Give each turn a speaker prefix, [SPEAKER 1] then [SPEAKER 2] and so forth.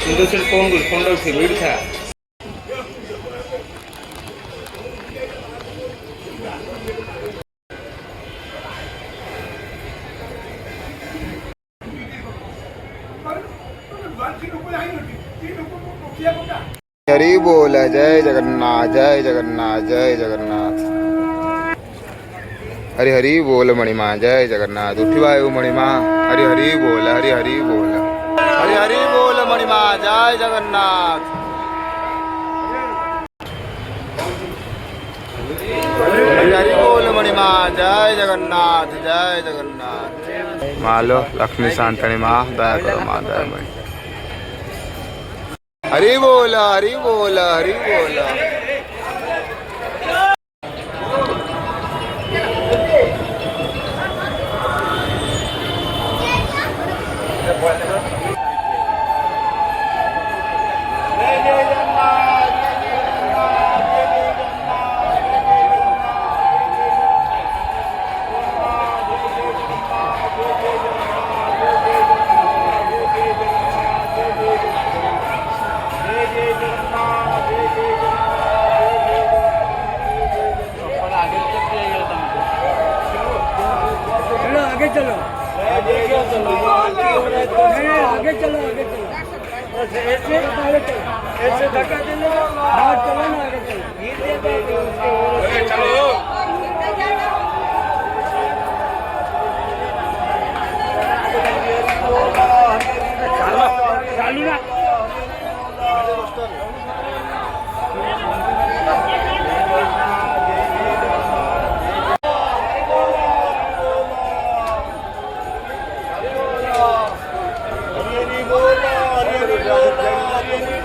[SPEAKER 1] কিন্তু সে ফোনটা উঠে উঠা
[SPEAKER 2] हरी बोल जय जगन्नाथ जय जगन्नाथ जय जगन्नाथ। हरि हरि बोल मणिमा जय जगन्नाथ। उठी वायु मणिमा हरि हरि बोल हरि हरि बोल हरि हरि बोल मणिमा जय जगन्नाथ। हरि हरि बोल मणिमा जय जगन्नाथ जय जगन्नाथ। मालो लक्ष्मी शांतनी माँ दया करो माँ दया मणि। हरि बोल हरि बोल हरि बोल।
[SPEAKER 3] आगे चलो आगे चलो आगे चलो ऐसे धक्का देने हाँ चलो ना आगे चलो चालू ना हरि बोल हरि बोल हरि बोल